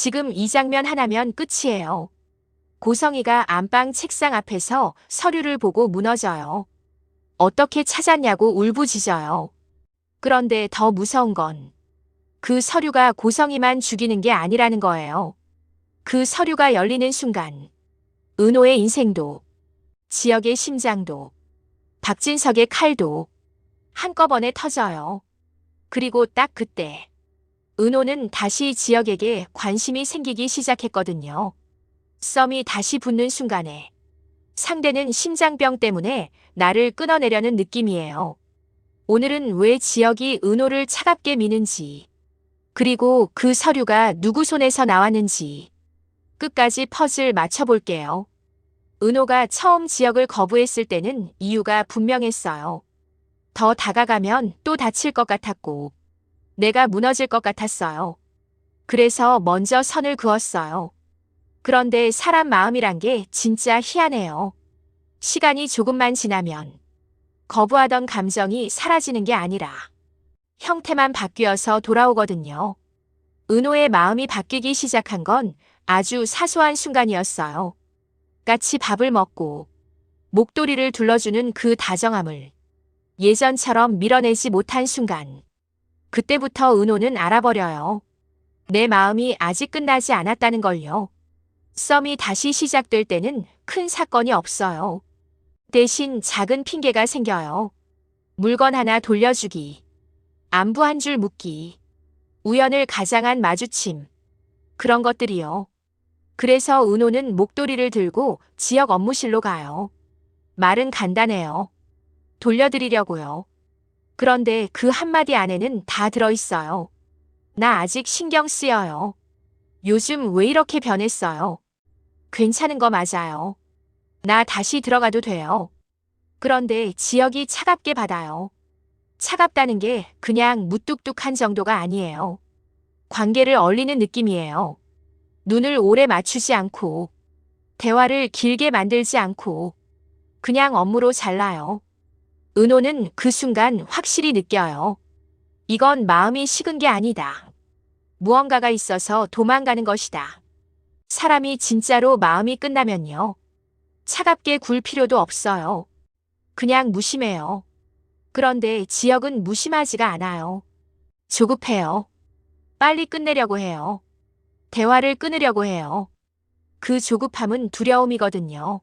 지금 이 장면 하나면 끝이에요. 고성이가 안방 책상 앞에서 서류를 보고 무너져요. 어떻게 찾았냐고 울부짖어요. 그런데 더 무서운 건 그 서류가 고성이만 죽이는 게 아니라는 거예요. 그 서류가 열리는 순간 은호의 인생도, 지역의 심장도, 박진석의 칼도 한꺼번에 터져요. 그리고 딱 그때 은호는 다시 지역에게 관심이 생기기 시작했거든요. 썸이 다시 붙는 순간에 상대는 심장병 때문에 나를 끊어내려는 느낌이에요. 오늘은 왜 지역이 은호를 차갑게 미는지, 그리고 그 서류가 누구 손에서 나왔는지 끝까지 퍼즐 맞춰볼게요. 은호가 처음 지역을 거부했을 때는 이유가 분명했어요. 더 다가가면 또 다칠 것 같았고, 내가 무너질 것 같았어요. 그래서 먼저 선을 그었어요. 그런데 사람 마음이란 게 진짜 희한해요. 시간이 조금만 지나면 거부하던 감정이 사라지는 게 아니라 형태만 바뀌어서 돌아오거든요. 은호의 마음이 바뀌기 시작한 건 아주 사소한 순간이었어요. 같이 밥을 먹고 목도리를 둘러주는 그 다정함을 예전처럼 밀어내지 못한 순간. 그때부터 은호는 알아버려요. 내 마음이 아직 끝나지 않았다는 걸요. 썸이 다시 시작될 때는 큰 사건이 없어요. 대신 작은 핑계가 생겨요. 물건 하나 돌려주기, 안부 한 줄 묻기, 우연을 가장한 마주침, 그런 것들이요. 그래서 은호는 목도리를 들고 지역 업무실로 가요. 말은 간단해요. 돌려드리려고요. 그런데 그 한마디 안에는 다 들어있어요. 나 아직 신경 쓰여요. 요즘 왜 이렇게 변했어요? 괜찮은 거 맞아요. 나 다시 들어가도 돼요. 그런데 지역이 차갑게 받아요. 차갑다는 게 그냥 무뚝뚝한 정도가 아니에요. 관계를 얼리는 느낌이에요. 눈을 오래 맞추지 않고, 대화를 길게 만들지 않고, 그냥 업무로 잘라요. 은호는 그 순간 확실히 느껴요. 이건 마음이 식은 게 아니다. 무언가가 있어서 도망가는 것이다. 사람이 진짜로 마음이 끝나면요. 차갑게 굴 필요도 없어요. 그냥 무심해요. 그런데 지역은 무심하지가 않아요. 조급해요. 빨리 끝내려고 해요. 대화를 끊으려고 해요. 그 조급함은 두려움이거든요.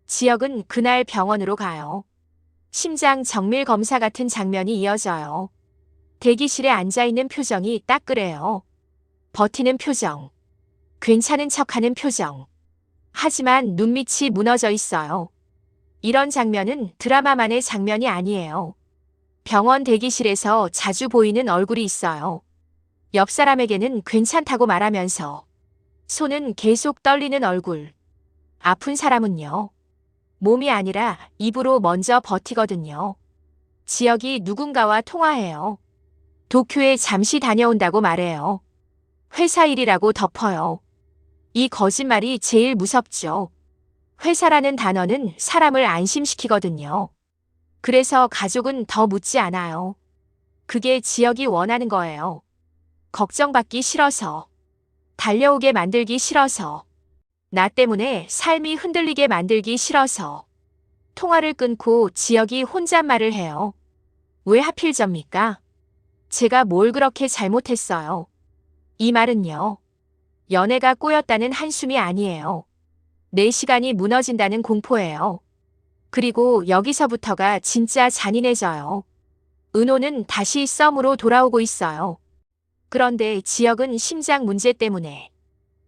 지역은 그날 병원으로 가요. 심장 정밀 검사 같은 장면이 이어져요. 대기실에 앉아있는 표정이 딱 그래요. 버티는 표정. 괜찮은 척하는 표정. 하지만 눈밑이 무너져 있어요. 이런 장면은 드라마만의 장면이 아니에요. 병원 대기실에서 자주 보이는 얼굴이 있어요. 옆 사람에게는 괜찮다고 말하면서 손은 계속 떨리는 얼굴. 아픈 사람은요. 몸이 아니라 입으로 먼저 버티거든요. 지역이 누군가와 통화해요. 도쿄에 잠시 다녀온다고 말해요. 회사 일이라고 덮어요. 이 거짓말이 제일 무섭죠. 회사라는 단어는 사람을 안심시키거든요. 그래서 가족은 더 묻지 않아요. 그게 지역이 원하는 거예요. 걱정받기 싫어서, 달려오게 만들기 싫어서, 나 때문에 삶이 흔들리게 만들기 싫어서. 통화를 끊고 지역이 혼잣말을 해요. 왜 하필 접니까? 제가 뭘 그렇게 잘못했어요? 이 말은요. 연애가 꼬였다는 한숨이 아니에요. 내 시간이 무너진다는 공포예요. 그리고 여기서부터가 진짜 잔인해져요. 은호는 다시 썸으로 돌아오고 있어요. 그런데 지역은 심장 문제 때문에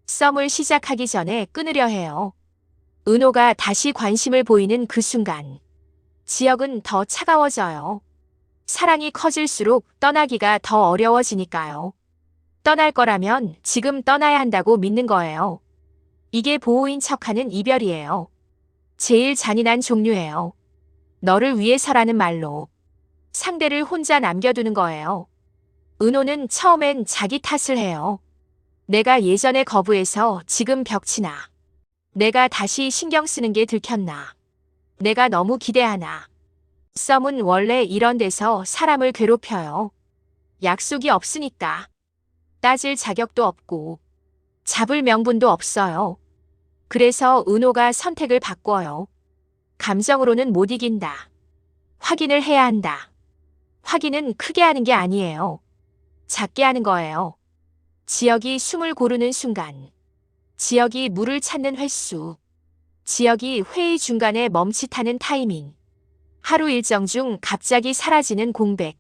썸을 시작하기 전에 끊으려 해요. 은호가 다시 관심을 보이는 그 순간 지역은 더 차가워져요. 사랑이 커질수록 떠나기가 더 어려워지니까요. 떠날 거라면 지금 떠나야 한다고 믿는 거예요. 이게 보호인 척하는 이별이에요. 제일 잔인한 종류예요. 너를 위해서라는 말로 상대를 혼자 남겨두는 거예요. 은호는 처음엔 자기 탓을 해요. 내가 예전에 거부해서 지금 벽치나. 내가 다시 신경 쓰는 게 들켰나. 내가 너무 기대하나. 썸은 원래 이런 데서 사람을 괴롭혀요. 약속이 없으니까. 따질 자격도 없고. 잡을 명분도 없어요. 그래서 은호가 선택을 바꿔요. 감정으로는 못 이긴다. 확인을 해야 한다. 확인은 크게 하는 게 아니에요. 작게 하는 거예요. 지역이 숨을 고르는 순간. 지역이 물을 찾는 횟수. 지역이 회의 중간에 멈칫하는 타이밍. 하루 일정 중 갑자기 사라지는 공백.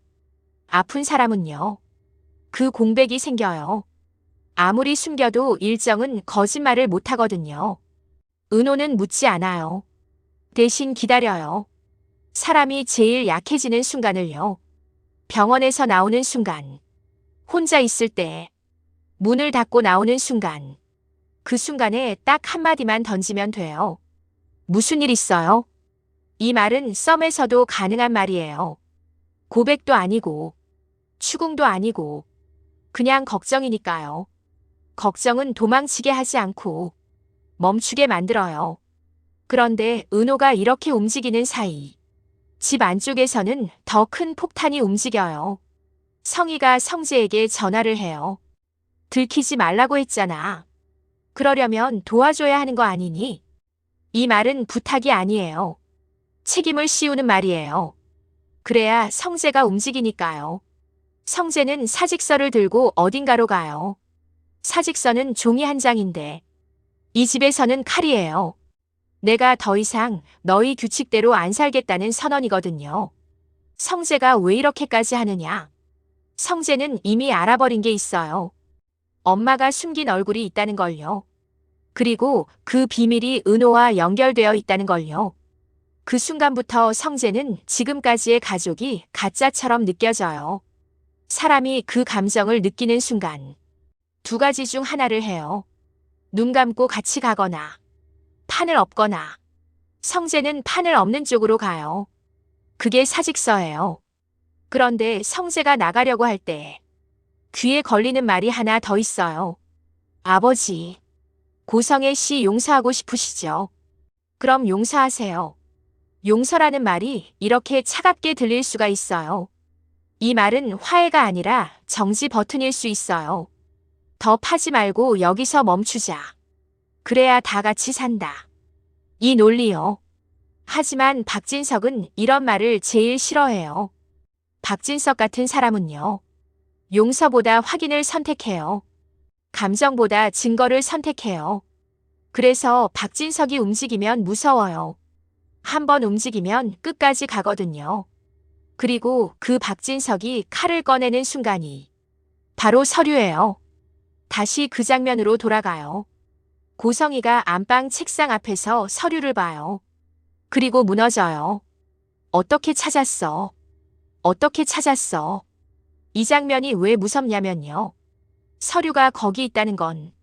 아픈 사람은요. 그 공백이 생겨요. 아무리 숨겨도 일정은 거짓말을 못하거든요. 은호는 묻지 않아요. 대신 기다려요. 사람이 제일 약해지는 순간을요. 병원에서 나오는 순간. 혼자 있을 때. 문을 닫고 나오는 순간. 그 순간에 딱 한마디만 던지면 돼요. 무슨 일 있어요? 이 말은 썸에서도 가능한 말이에요. 고백도 아니고, 추궁도 아니고, 그냥 걱정이니까요. 걱정은 도망치게 하지 않고 멈추게 만들어요. 그런데 은호가 이렇게 움직이는 사이 집 안쪽에서는 더 큰 폭탄이 움직여요. 성희가 성재에게 전화를 해요. 들키지 말라고 했잖아. 그러려면 도와줘야 하는 거 아니니? 이 말은 부탁이 아니에요. 책임을 씌우는 말이에요. 그래야 성재가 움직이니까요. 성재는 사직서를 들고 어딘가로 가요. 사직서는 종이 한 장인데 이 집에서는 칼이에요. 내가 더 이상 너희 규칙대로 안 살겠다는 선언이거든요. 성재가 왜 이렇게까지 하느냐? 성재는 이미 알아버린 게 있어요. 엄마가 숨긴 얼굴이 있다는 걸요. 그리고 그 비밀이 은호와 연결되어 있다는 걸요. 그 순간부터 성재는 지금까지의 가족이 가짜처럼 느껴져요. 사람이 그 감정을 느끼는 순간 두 가지 중 하나를 해요. 눈 감고 같이 가거나 판을 엎거나. 성재는 판을 엎는 쪽으로 가요. 그게 사직서예요. 그런데 성재가 나가려고 할 때 귀에 걸리는 말이 하나 더 있어요. 아버지, 고성애 씨 용서하고 싶으시죠? 그럼 용서하세요. 용서라는 말이 이렇게 차갑게 들릴 수가 있어요. 이 말은 화해가 아니라 정지 버튼일 수 있어요. 더 파지 말고 여기서 멈추자. 그래야 다 같이 산다. 이 논리요. 하지만 박진석은 이런 말을 제일 싫어해요. 박진석 같은 사람은요. 용서보다 확인을 선택해요. 감정보다 증거를 선택해요. 그래서 박진석이 움직이면 무서워요. 한번 움직이면 끝까지 가거든요. 그리고 그 박진석이 칼을 꺼내는 순간이 바로 서류예요. 다시 그 장면으로 돌아가요. 고성희가 안방 책상 앞에서 서류를 봐요. 그리고 무너져요. 어떻게 찾았어? 어떻게 찾았어? 이 장면이 왜 무섭냐면요. 서류가 거기 있다는 건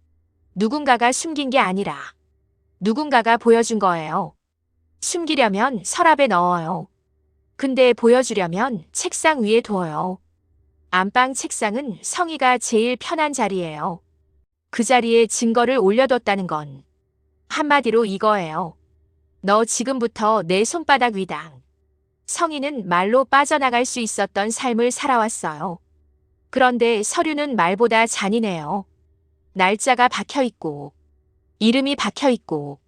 누군가가 숨긴 게 아니라 누군가가 보여준 거예요. 숨기려면 서랍에 넣어요. 근데 보여주려면 책상 위에 둬요. 안방 책상은 성희가 제일 편한 자리예요. 그 자리에 증거를 올려뒀다는 건 한마디로 이거예요. 너 지금부터 내 손바닥 위당. 성희는 말로 빠져나갈 수 있었던 삶을 살아왔어요. 그런데 서류는 말보다 잔인해요. 날짜가 박혀있고, 이름이 박혀있고,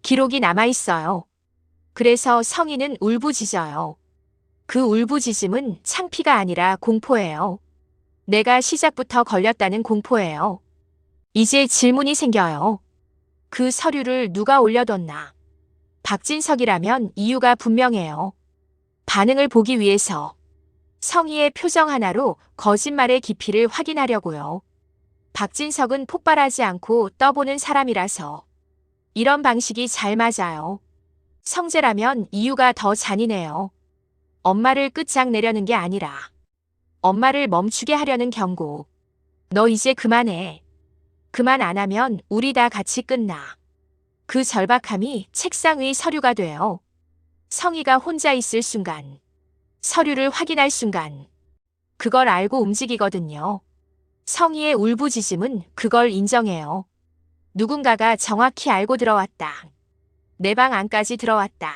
기록이 남아있어요. 그래서 성희는 울부짖어요. 그 울부짖음은 창피가 아니라 공포예요. 내가 시작부터 걸렸다는 공포예요. 이제 질문이 생겨요. 그 서류를 누가 올려뒀나? 박진석이라면 이유가 분명해요. 반응을 보기 위해서. 성희의 표정 하나로 거짓말의 깊이를 확인하려고요. 박진석은 폭발하지 않고 떠보는 사람이라서 이런 방식이 잘 맞아요. 성재라면 이유가 더 잔인해요. 엄마를 끝장내려는 게 아니라 엄마를 멈추게 하려는 경고. 너 이제 그만해. 그만 안 하면 우리 다 같이 끝나. 그 절박함이 책상 위 서류가 돼요. 성희가 혼자 있을 순간, 서류를 확인할 순간, 그걸 알고 움직이거든요. 성희의 울부짖음은 그걸 인정해요. 누군가가 정확히 알고 들어왔다. 내 방 안까지 들어왔다.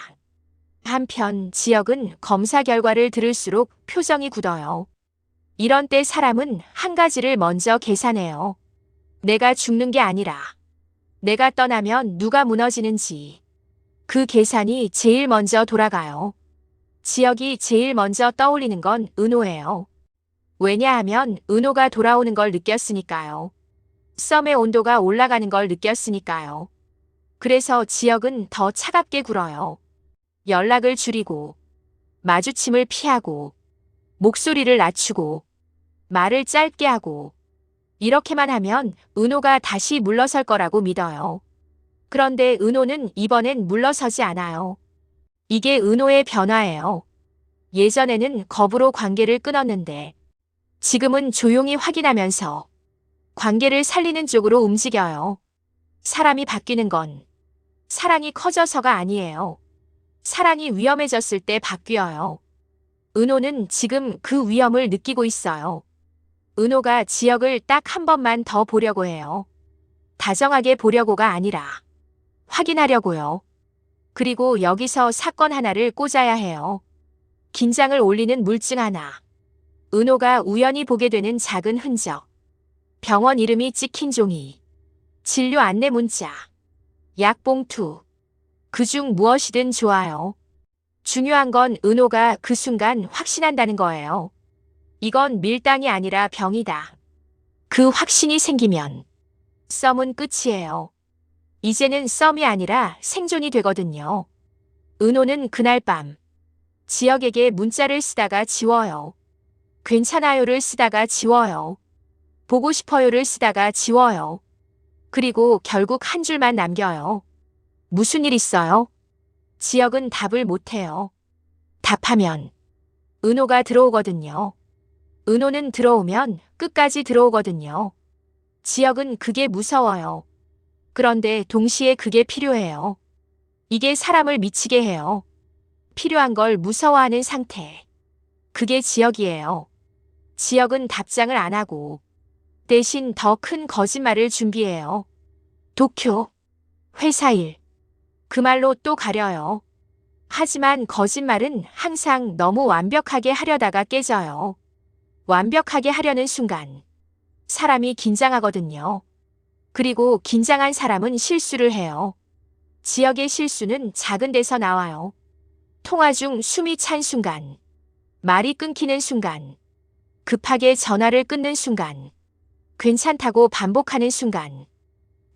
한편 지역은 검사 결과를 들을수록 표정이 굳어요. 이런 때 사람은 한 가지를 먼저 계산해요. 내가 죽는 게 아니라 내가 떠나면 누가 무너지는지 그 계산이 제일 먼저 돌아가요. 지역이 제일 먼저 떠올리는 건 은호예요. 왜냐하면 은호가 돌아오는 걸 느꼈으니까요. 썸의 온도가 올라가는 걸 느꼈으니까요. 그래서 지역은 더 차갑게 굴어요. 연락을 줄이고, 마주침을 피하고, 목소리를 낮추고, 말을 짧게 하고, 이렇게만 하면 은호가 다시 물러설 거라고 믿어요. 그런데 은호는 이번엔 물러서지 않아요. 이게 은호의 변화예요. 예전에는 겁으로 관계를 끊었는데 지금은 조용히 확인하면서 관계를 살리는 쪽으로 움직여요. 사람이 바뀌는 건 사랑이 커져서가 아니에요. 사랑이 위험해졌을 때 바뀌어요. 은호는 지금 그 위험을 느끼고 있어요. 은호가 지역을 딱 한 번만 더 보려고 해요. 다정하게 보려고가 아니라 확인하려고요. 그리고 여기서 사건 하나를 꽂아야 해요. 긴장을 올리는 물증 하나. 은호가 우연히 보게 되는 작은 흔적. 병원 이름이 찍힌 종이. 진료 안내 문자. 약 봉투. 그중 무엇이든 좋아요. 중요한 건 은호가 그 순간 확신한다는 거예요. 이건 밀당이 아니라 병이다. 그 확신이 생기면 썸은 끝이에요. 이제는 썸이 아니라 생존이 되거든요. 은호는 그날 밤 지역에게 문자를 쓰다가 지워요. 괜찮아요를 쓰다가 지워요. 보고 싶어요를 쓰다가 지워요. 그리고 결국 한 줄만 남겨요. 무슨 일 있어요? 지역은 답을 못해요. 답하면 은호가 들어오거든요. 은호는 들어오면 끝까지 들어오거든요. 지역은 그게 무서워요. 그런데 동시에 그게 필요해요. 이게 사람을 미치게 해요. 필요한 걸 무서워하는 상태. 그게 지역이에요. 지역은 답장을 안 하고 대신 더 큰 거짓말을 준비해요. 도쿄, 회사 일. 그 말로 또 가려요. 하지만 거짓말은 항상 너무 완벽하게 하려다가 깨져요. 완벽하게 하려는 순간 사람이 긴장하거든요. 그리고 긴장한 사람은 실수를 해요. 지역의 실수는 작은 데서 나와요. 통화 중 숨이 찬 순간, 말이 끊기는 순간, 급하게 전화를 끊는 순간, 괜찮다고 반복하는 순간,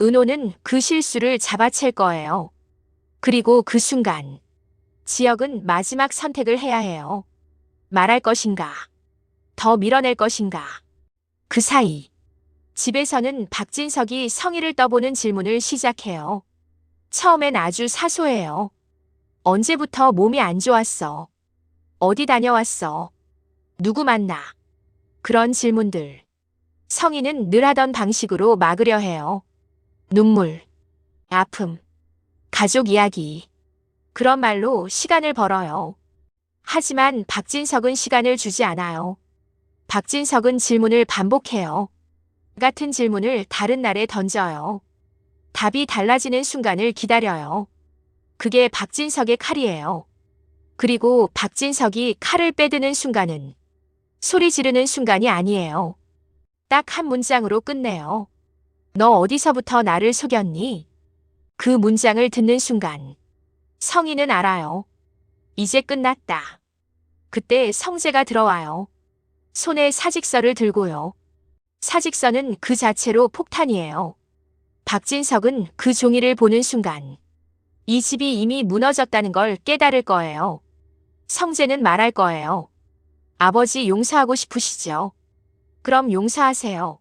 은호는 그 실수를 잡아챌 거예요. 그리고 그 순간, 지역은 마지막 선택을 해야 해요. 말할 것인가? 더 밀어낼 것인가? 그 사이, 집에서는 박진석이 성희를 떠보는 질문을 시작해요. 처음엔 아주 사소해요. 언제부터 몸이 안 좋았어? 어디 다녀왔어? 누구 만나? 그런 질문들. 성희는 늘 하던 방식으로 막으려 해요. 눈물, 아픔, 가족 이야기. 그런 말로 시간을 벌어요. 하지만 박진석은 시간을 주지 않아요. 박진석은 질문을 반복해요. 같은 질문을 다른 날에 던져요. 답이 달라지는 순간을 기다려요. 그게 박진석의 칼이에요. 그리고 박진석이 칼을 빼드는 순간은 소리 지르는 순간이 아니에요. 딱 한 문장으로 끝내요. 너 어디서부터 나를 속였니? 그 문장을 듣는 순간 성희는 알아요. 이제 끝났다. 그때 성재가 들어와요. 손에 사직서를 들고요. 사직서는 그 자체로 폭탄이에요. 박진석은 그 종이를 보는 순간 이 집이 이미 무너졌다는 걸 깨달을 거예요. 성재는 말할 거예요. 아버지 용서하고 싶으시죠? 그럼 용서하세요.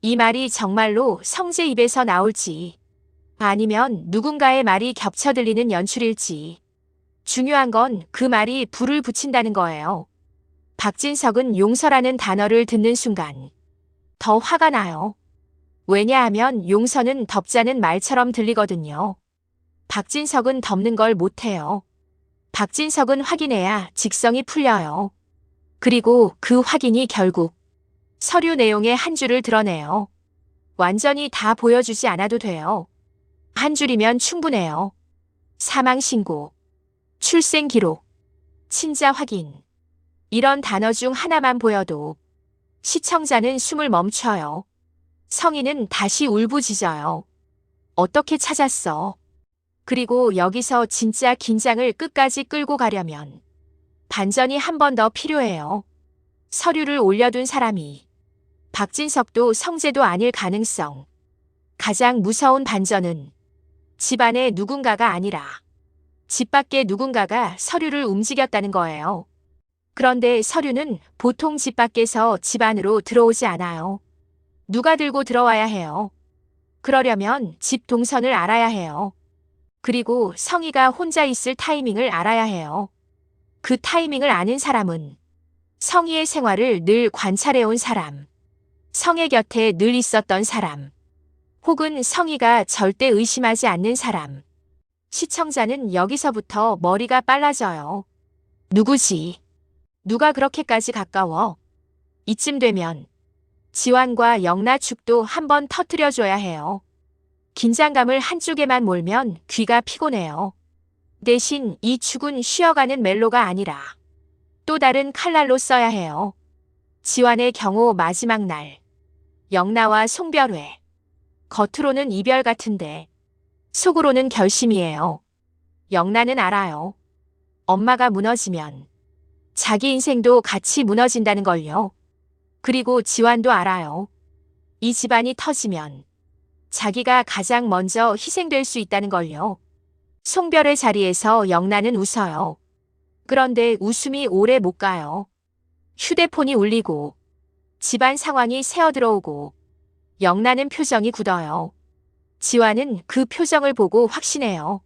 이 말이 정말로 성재 입에서 나올지 아니면 누군가의 말이 겹쳐 들리는 연출일지 중요한 건 그 말이 불을 붙인다는 거예요. 박진석은 용서라는 단어를 듣는 순간 더 화가 나요. 왜냐하면 용서는 덮자는 말처럼 들리거든요. 박진석은 덮는 걸 못해요. 박진석은 확인해야 직성이 풀려요. 그리고 그 확인이 결국 서류 내용의 한 줄을 드러내요. 완전히 다 보여주지 않아도 돼요. 한 줄이면 충분해요. 사망신고, 출생기록, 친자 확인. 이런 단어 중 하나만 보여도 시청자는 숨을 멈춰요. 성희는 다시 울부짖어요. 어떻게 찾았어? 그리고 여기서 진짜 긴장을 끝까지 끌고 가려면 반전이 한 번 더 필요해요. 서류를 올려둔 사람이 박진석도 성재도 아닐 가능성. 가장 무서운 반전은 집 안에 누군가가 아니라 집 밖에 누군가가 서류를 움직였다는 거예요. 그런데 서류는 보통 집 밖에서 집 안으로 들어오지 않아요. 누가 들고 들어와야 해요. 그러려면 집 동선을 알아야 해요. 그리고 성희가 혼자 있을 타이밍을 알아야 해요. 그 타이밍을 아는 사람은 성희의 생활을 늘 관찰해온 사람, 성의 곁에 늘 있었던 사람, 혹은 성희가 절대 의심하지 않는 사람. 시청자는 여기서부터 머리가 빨라져요. 누구지? 누가 그렇게까지 가까워? 이쯤 되면 지환과 영나 축도 한번 터뜨려줘야 해요. 긴장감을 한쪽에만 몰면 귀가 피곤해요. 대신 이 축은 쉬어가는 멜로가 아니라 또 다른 칼날로 써야 해요. 지환의 경우 마지막 날. 영나와 송별회. 겉으로는 이별 같은데 속으로는 결심이에요. 영나는 알아요. 엄마가 무너지면 자기 인생도 같이 무너진다는 걸요. 그리고 지환도 알아요. 이 집안이 터지면 자기가 가장 먼저 희생될 수 있다는 걸요. 송별회 자리에서 영나는 웃어요. 그런데 웃음이 오래 못 가요. 휴대폰이 울리고 집안 상황이 새어들어오고 영나는 표정이 굳어요. 지환은 그 표정을 보고 확신해요.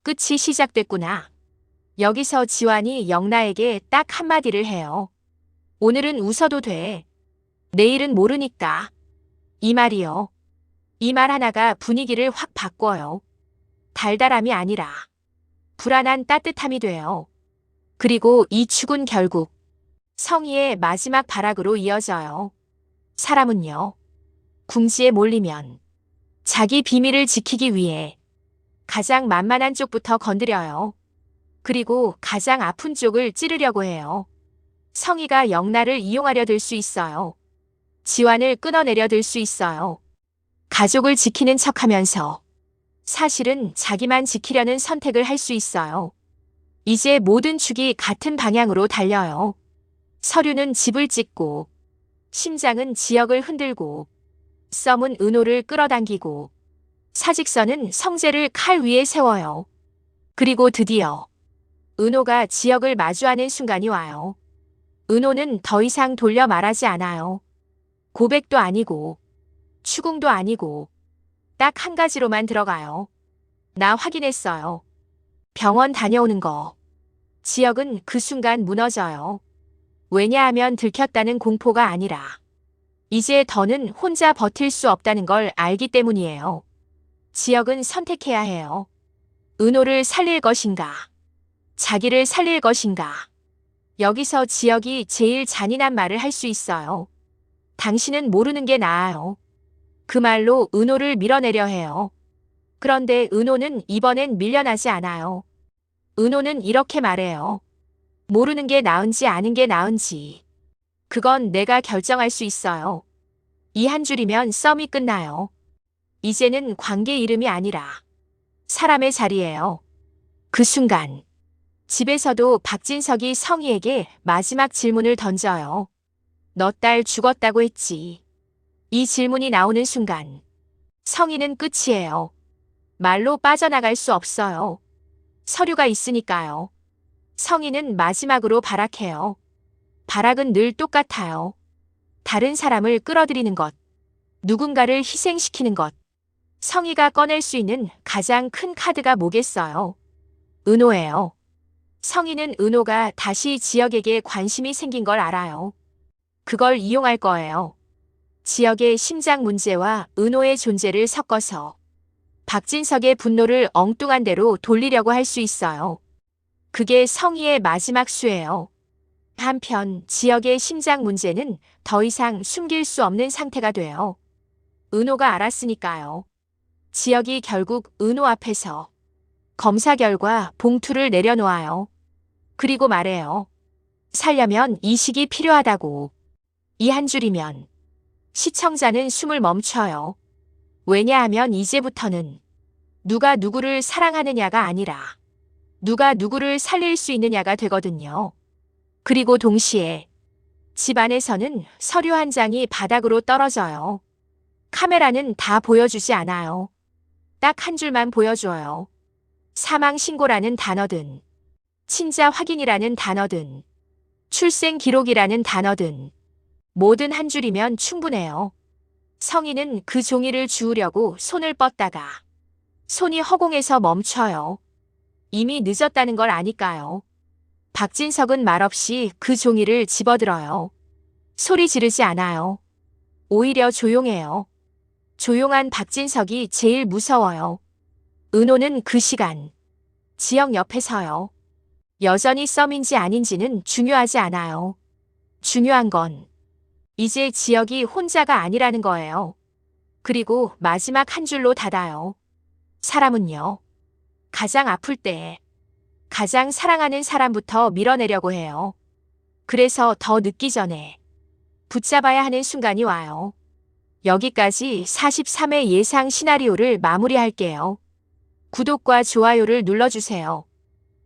끝이 시작됐구나. 여기서 지환이 영나에게 딱 한마디를 해요. 오늘은 웃어도 돼. 내일은 모르니까. 이 말이요. 이 말 하나가 분위기를 확 바꿔요. 달달함이 아니라 불안한 따뜻함이 돼요. 그리고 이 축은 결국 성희의 마지막 발악으로 이어져요. 사람은요, 궁지에 몰리면 자기 비밀을 지키기 위해 가장 만만한 쪽부터 건드려요. 그리고 가장 아픈 쪽을 찌르려고 해요. 성희가 영나를 이용하려 들 수 있어요. 지환을 끊어내려 들 수 있어요. 가족을 지키는 척하면서 사실은 자기만 지키려는 선택을 할 수 있어요. 이제 모든 축이 같은 방향으로 달려요. 서류는 집을 찍고, 심장은 지역을 흔들고, 썸은 은호를 끌어당기고, 사직서는 성재를 칼 위에 세워요. 그리고 드디어 은호가 지역을 마주하는 순간이 와요. 은호는 더 이상 돌려 말하지 않아요. 고백도 아니고 추궁도 아니고 딱 한 가지로만 들어가요. 나 확인했어요. 병원 다녀오는 거. 지역은 그 순간 무너져요. 왜냐하면 들켰다는 공포가 아니라 이제 더는 혼자 버틸 수 없다는 걸 알기 때문이에요. 지역은 선택해야 해요. 은호를 살릴 것인가? 자기를 살릴 것인가? 여기서 지역이 제일 잔인한 말을 할 수 있어요. 당신은 모르는 게 나아요. 그 말로 은호를 밀어내려 해요. 그런데 은호는 이번엔 밀려나지 않아요. 은호는 이렇게 말해요. 모르는 게 나은지 아는 게 나은지. 그건 내가 결정할 수 있어요. 이 한 줄이면 썸이 끝나요. 이제는 관계 이름이 아니라 사람의 자리예요. 그 순간 집에서도 박진석이 성희에게 마지막 질문을 던져요. 너 딸 죽었다고 했지. 이 질문이 나오는 순간 성희는 끝이에요. 말로 빠져나갈 수 없어요. 서류가 있으니까요. 성희는 마지막으로 발악해요. 발악은 늘 똑같아요. 다른 사람을 끌어들이는 것, 누군가를 희생시키는 것. 성희가 꺼낼 수 있는 가장 큰 카드가 뭐겠어요? 은호예요. 성희는 은호가 다시 지역에게 관심이 생긴 걸 알아요. 그걸 이용할 거예요. 지역의 심장 문제와 은호의 존재를 섞어서 박진석의 분노를 엉뚱한 대로 돌리려고 할 수 있어요. 그게 성희의 마지막 수예요. 한편 지역의 심장 문제는 더 이상 숨길 수 없는 상태가 돼요. 은호가 알았으니까요. 지역이 결국 은호 앞에서 검사 결과 봉투를 내려놓아요. 그리고 말해요. 살려면 이식이 필요하다고. 이 한 줄이면 시청자는 숨을 멈춰요. 왜냐하면 이제부터는 누가 누구를 사랑하느냐가 아니라 누가 누구를 살릴 수 있느냐가 되거든요. 그리고 동시에 집 안에서는 서류 한 장이 바닥으로 떨어져요. 카메라는 다 보여주지 않아요. 딱 한 줄만 보여줘요. 사망 신고라는 단어든, 친자 확인이라는 단어든, 출생 기록이라는 단어든, 뭐든 한 줄이면 충분해요. 성인은 그 종이를 주우려고 손을 뻗다가 손이 허공에서 멈춰요. 이미 늦었다는 걸 아니까요. 박진석은 말없이 그 종이를 집어들어요. 소리 지르지 않아요. 오히려 조용해요. 조용한 박진석이 제일 무서워요. 은호는 그 시간 지영 옆에 서요. 여전히 썸인지 아닌지는 중요하지 않아요. 중요한 건 이제 지역이 혼자가 아니라는 거예요. 그리고 마지막 한 줄로 닫아요. 사람은요, 가장 아플 때 가장 사랑하는 사람부터 밀어내려고 해요. 그래서 더 늦기 전에 붙잡아야 하는 순간이 와요. 여기까지 43회 예상 시나리오를 마무리할게요. 구독과 좋아요를 눌러주세요.